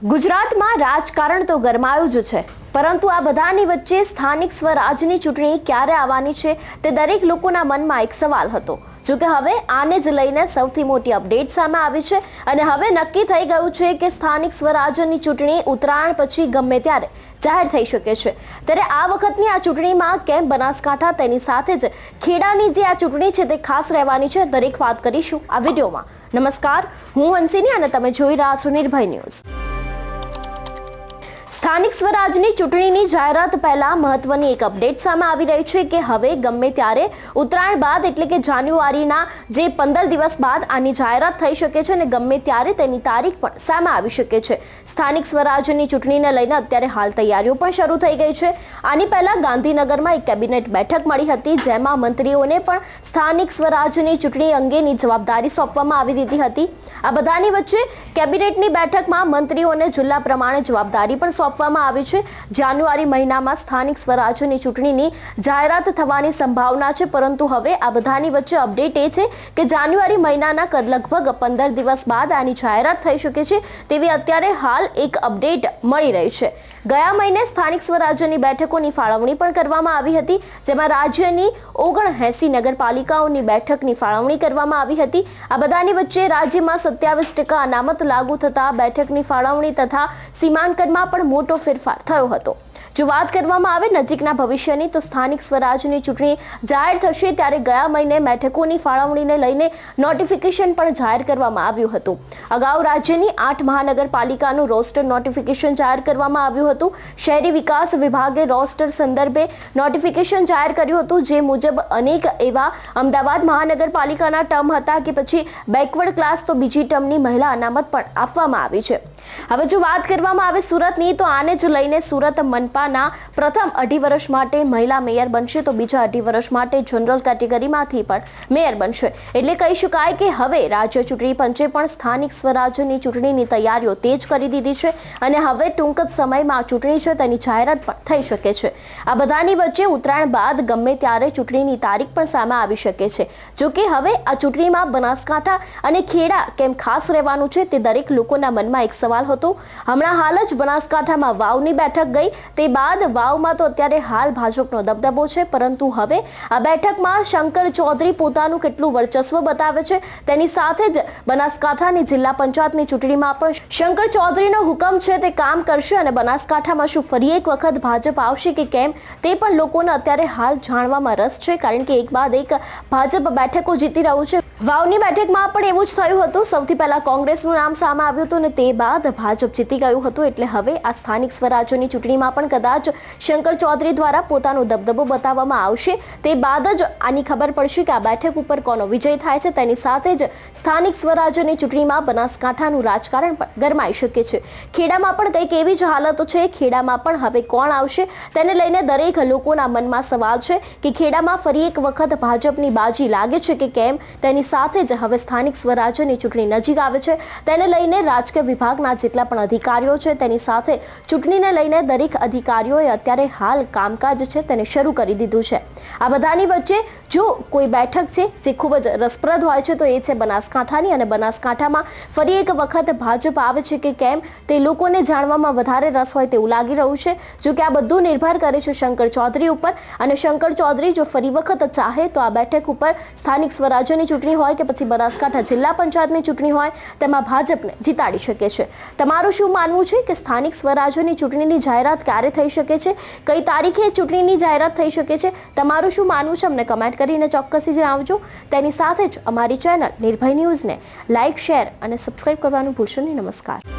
ગુજરાતમાં રાજકારણ તો ગરમાયું જ છે, પરંતુ આ બધાની વચ્ચે સ્થાનિક સ્વરાજની ચૂંટણી ક્યારે આવવાની છે તે દરેક લોકોના મનમાં એક સવાલ હતો। જો કે હવે આને જ લઈને સૌથી મોટી અપડેટ સામે આવી છે અને હવે નક્કી થઈ ગયું છે કે સ્થાનિક સ્વરાજની ચૂંટણી ઉત્તરાયણ પછી ગમે ત્યારે જાહેર થઈ શકે છે। ત્યારે આ વખતની આ ચૂંટણીમાં કેમ બનાસકાંઠા તેની સાથે જ ખેડાની જે આ ચૂંટણી છે તે ખાસ રહેવાની છે, દરેક વાત કરીશું આ વિડીયોમાં। નમસ્કાર, હું હંસિની અને તમે જોઈ રહ્યા છો નિર્ભય ન્યૂઝ। સ્થાનિક સ્વરાજની ચૂંટણીની જાહેરાત પહેલા મહત્વની એક અપડેટ સામે આવી રહી છે કે હવે ગમે ત્યારે ઉત્તરાયણ બાદ એટલે કે જાન્યુઆરીના જે 15 દિવસ બાદ આની જાહેરાત થઈ શકે છે અને ગમે ત્યારે તેની તારીખ પણ સામે આવી શકે છે। સ્થાનિક સ્વરાજની ચૂંટણીને લઈને અત્યારે હાલ તૈયારીઓ પણ શરૂ થઈ ગઈ છે। આની પહેલા ગાંધીનગરમાં એક કેબિનેટ બેઠક મળી હતી, જેમાં મંત્રીઓને પણ સ્થાનિક સ્વરાજની ચૂંટણી અંગેની જવાબદારી સોંપવામાં આવી દીધી હતી। આ બધાની વચ્ચે કેબિનેટની બેઠકમાં મંત્રીઓને જિલ્લા પ્રમાણે જવાબદારી પણ સોંપવામાં આવી છે। જાન્યુઆરી મહિનામાં સ્થાનિક સ્વરાજની ચૂંટણીની જાહેરાત થવાની સંભાવના છે, પરંતુ હવે આ બધાની વચ્ચે અપડેટ એ છે કે જાન્યુઆરી મહિનાના લગભગ 15 દિવસ બાદ આની જાહેરાત થઈ શકે છે તેવી અત્યારે હાલ એક અપડેટ મળી રહી છે। ગયા મહિને સ્થાનિક સ્વરાજ્યની બેઠકોની ફાળવણી પણ કરવામાં આવી હતી, જેમાં રાજ્યની 79 નગરપાલિકાઓની બેઠકની ફાળવણી કરવામાં આવી હતી। આ બધાની વચ્ચે રાજ્યમાં 27% અનામત લાગુ થતા બેઠકની ફાળવણી તથા સીમાંકનમાં પણ મોટો ફેરફાર થયો હતો। જો વાત કરવામાં આવે નજીકના ભવિષ્યની, તો સ્થાનિક સ્વરાજની ચૂંટણી જાહેર થશે ત્યારે ગયા મહિને બેઠકોની ફાળવણીને લઈને નોટિફિકેશન પણ જાહેર કરવામાં આવ્યું હતું। અગાઉ રાજ્યની 8 મહાનગરપાલિકાનું રોસ્ટર નોટિફિકેશન જાહેર કરવામાં આવ્યું હતું। શહેરી વિકાસ વિભાગે રોસ્ટર સંદર્ભે નોટિફિકેશન જાહેર કર્યું હતું, જે મુજબ અનેક એવા અમદાવાદ મહાનગરપાલિકાના ટર્મ હતા કે પછી બેકવર્ડ ક્લાસ તો બીજી ટર્મની મહિલા અનામત પણ આપવામાં આવી છે। હવે જો વાત કરવામાં આવે સુરતની, તો આને જ લઈને સુરત મનપાના પ્રથમ 2.5 વર્ષ માટે મહિલા મેયર બનશે, તો બીજા 2.5 વર્ષ માટે જનરલ કેટેગરીમાંથી પણ મેયર બનશે। એટલે કહી શકાય કે હવે રાજ્ય ચૂંટણી પંચે પણ સ્થાનિક સ્વરાજ્યની ચૂંટણીની તૈયારીઓ તેજ કરી દીધી છે અને હવે ટૂંક જ સમયમાં ચૂંટણી છે તેની જાહેરાત પણ થઈ શકે છે। આ બધાની વચ્ચે ઉત્તરાયણ બાદ ગમે ત્યારે ચૂંટણીની તારીખ પણ સામે આવી શકે છે। જો કે હવે આ ચૂંટણીમાં બનાસકાંઠા અને ખેડા કેમ ખાસ રહેવાનું છે તે દરેક લોકોના મનમાં એક સવાલ હતો। હમણાં હાલ જ બનાસકાંઠામાં વાવની બેઠક ગઈ, તે બાદ વાવમાં તો અત્યારે હાલ ભાજપનો દબદબો છે, પરંતુ હવે આ બેઠકમાં શંકર ચૌધરી પોતાનું કેટલું વર્ચસ્વ બતાવે છે તેની સાથે જ બનાસકાંઠાની જિલ્લા પંચાયતની ચૂંટણીમાં પણ શંકર ચૌધરીનો હુકમ છે તે કામ કરશે અને બનાસકાંઠામાં શું ફરી એક વખત ભાજપ આવશે કે કેમ તે પણ લોકોને અત્યારે હાલ જાણવામાં રસ છે, કારણ કે એક બાદ એક ભાજપ બેઠકો જીતી રહ્યું છે। વાવની બેઠકમાં પણ એવું જ થયું હતું। સૌથી પહેલા કોંગ્રેસનું નામ સામે આવ્યું હતું અને તે બાદ ભાજપ જીતી ગયું હતું। એટલે હવે આ સ્થાનિક સ્વરાજ્યની ચૂંટણીમાં પણ કદાચ શંકર ચૌધરી દ્વારા પોતાનો દબદબો બતાવવામાં આવશે, તે બાદ જ આની ખબર પડશે કે આ બેઠક ઉપર કોનો વિજય થાય છે। તેની સાથે જ સ્થાનિક સ્વરાજ્યની ચૂંટણીમાં બનાસકાંઠાનું રાજકારણ પણ ગરમાઈ શકે છે। ખેડામાં પણ કંઈક એવી જ હાલતો છે। ખેડામાં પણ હવે કોણ આવશે તેને લઈને દરેક લોકોના મનમાં સવાલ છે કે ખેડામાં ફરી એક વખત ભાજપની બાજી લાગે છે કે કેમ। તેની સાથે જ હવે સ્થાનિક સ્વરાજ્યની ચૂંટણી નજીક આવે છે, તેને લઈને રાજકીય વિભાગના જેટલા પણ અધિકારીઓ છે તેની સાથે ચૂંટણીને લઈને દરેક અધિકારીઓએ અત્યારે હાલ કામકાજ છે તેને શરૂ કરી દીધું છે। આ બધાની વચ્ચે જો કોઈ બેઠક છે જે ખૂબ જ રસપ્રદ હોય છે તો એ છે બનાસકાંઠાની, અને બનાસકાંઠામાં ફરી એક વખત ભાજપ આવે છે કે કેમ તે લોકોને જાણવામાં વધારે રસ હોય તેવું લાગી રહ્યું છે। જો કે આ બધું નિર્ભર કરે છે શંકર ચૌધરી ઉપર, અને શંકર ચૌધરી જો ફરી વખત ચાહે તો આ બેઠક ઉપર સ્થાનિક સ્વરાજ્યની ચૂંટણી હોય કે પછી બનાસકાંઠા જિલ્લા પંચાયતની ચૂંટણી હોય તેમાં ભાજપને જીતાડી શકે છે। તમારું શું માનવું છે કે સ્થાનિક સ્વરાજ્યની ચૂંટણીની જાહેરાત ક્યારે થઈ શકે છે, કઈ તારીખે ચૂંટણીની જાહેરાત થઈ શકે છે? તમારું શું માનવું છે અમને કમેન્ટ કરીને ચોક્કસથી જણાવજો। તેની સાથે જ અમારી ચેનલ નિર્ભય ન્યૂઝને લાઇક, શેર અને સબસ્ક્રાઇબ કરવાનું ભૂલશો નહીં। નમસ્કાર।